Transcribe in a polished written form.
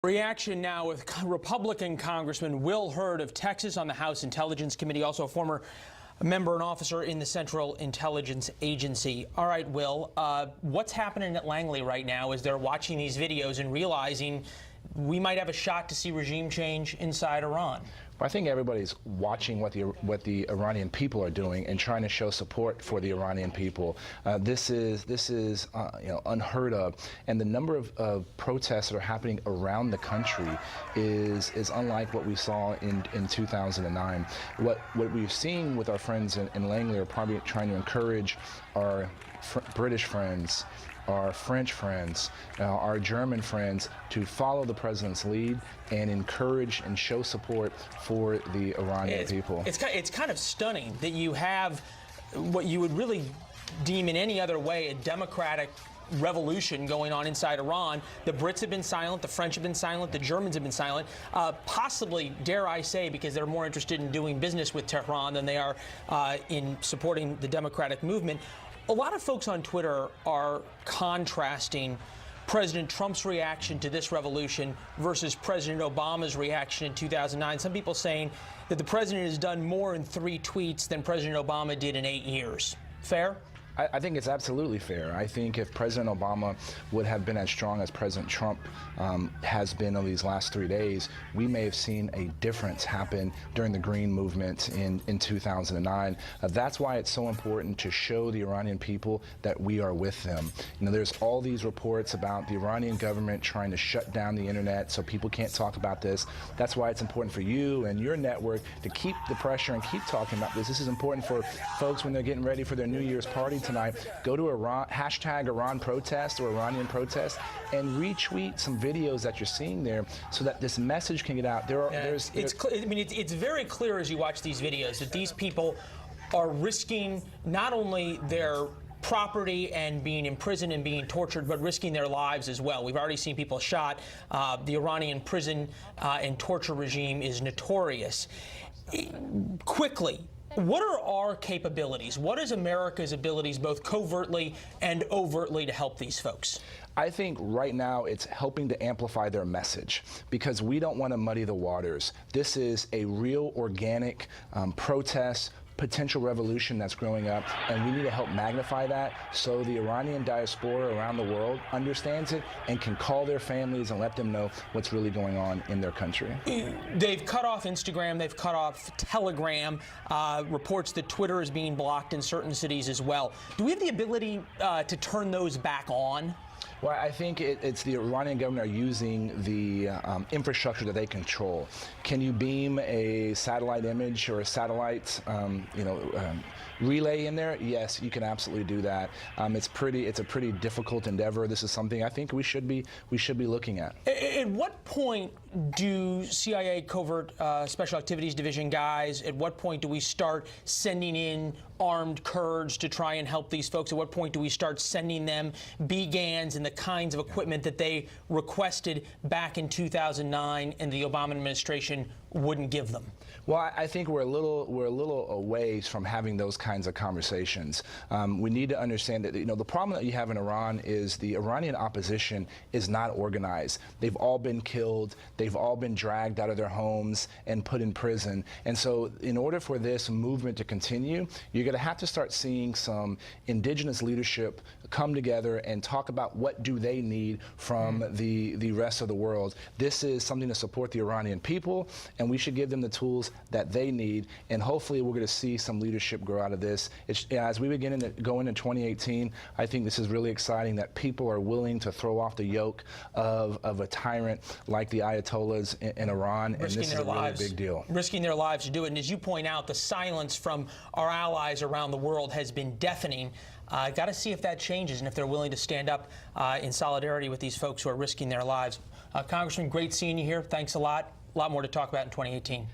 Reaction now with Republican Congressman Will Hurd of Texas on the House Intelligence Committee, also a former member and officer in the Central Intelligence Agency. All right, Will, what's happening at Langley right now as they're watching these videos and realizing we might have a shot to see regime change inside Iran? I think everybody's watching what the Iranian people are doing and trying to show support for the Iranian people. This is unheard of, and the number of protests that are happening around the country is unlike what we saw in 2009. What we've seen with our friends in Langley are probably trying to encourage our British friends, our French friends, our German friends to follow the president's lead and encourage and show support for the Iranian people. It's kind of stunning that you have what you would really deem in any other way a democratic revolution going on inside Iran. The Brits have been silent, the French have been silent, the Germans have been silent, possibly, dare I say, because they're more interested in doing business with Tehran than they are in supporting the democratic movement. A lot of folks on Twitter are contrasting President Trump's reaction to this revolution versus President Obama's reaction in 2009. Some people saying that the president has done more in 3 tweets than President Obama did in 8 years. Fair? I think it's absolutely fair. I think if President Obama would have been as strong as President Trump has been over these last 3 days, we may have seen a difference happen during the Green Movement in 2009. That's why it's so important to show the Iranian people that we are with them. You know, there's all these reports about the Iranian government trying to shut down the internet so people can't talk about this. That's why it's important for you and your network to keep the pressure and keep talking about this. This is important for folks when they're getting ready for their New Year's party tonight. Go to hashtag Iran Protests or Iranian Protests and retweet some videos that you're seeing there so that this message can get out. It's very clear as you watch these videos that these people are risking not only their property and being imprisoned and being tortured, but risking their lives as well. We've already seen people shot. The Iranian prison and torture regime is notorious. Quickly, what are our capabilities? What is America's abilities, both covertly and overtly, to help these folks? I think right now it's helping to amplify their message because we don't want to muddy the waters. This is a real organic protest, potential revolution that's growing up, and we need to help magnify that so the Iranian diaspora around the world understands it and can call their families and let them know what's really going on in their country. They've cut off Instagram, they've cut off Telegram, reports that Twitter is being blocked in certain cities as well. Do we have the ability to turn those back on? Well, I think it's the Iranian government are using the infrastructure that they control. Can you beam a satellite image or a satellite, relay in there? Yes, you can absolutely do that. It's a pretty difficult endeavor. This is something I think we should be looking at. At what point do CIA Covert Special Activities Division guys, at what point do we start sending in armed Kurds to try and help these folks? At what point do we start sending them BGANs and the kinds of equipment that they requested back in 2009 and the Obama administration wouldn't give them? Well, I think we're a little away from having those kinds of conversations. We need to understand that the problem that you have in Iran is the Iranian opposition is not organized. They've all been killed. They've all been dragged out of their homes and put in prison. And so in order for this movement to continue, you're going to have to start seeing some indigenous leadership come together and talk about what do they need from the rest of the world. This is something to support the Iranian people, and we should give them the tools that they need, and hopefully we're going to see some leadership grow out of this. As we begin to go into 2018, I think this is really exciting that people are willing to throw off the yoke of a tyrant like the Ayatollahs in Iran, and this is a really big deal. Risking their lives to do it, and as you point out, the silence from our allies around the world has been deafening. Got to see if that changes and if they're willing to stand up in solidarity with these folks who are risking their lives. Congressman, great seeing you here. Thanks a lot. A lot more to talk about in 2018.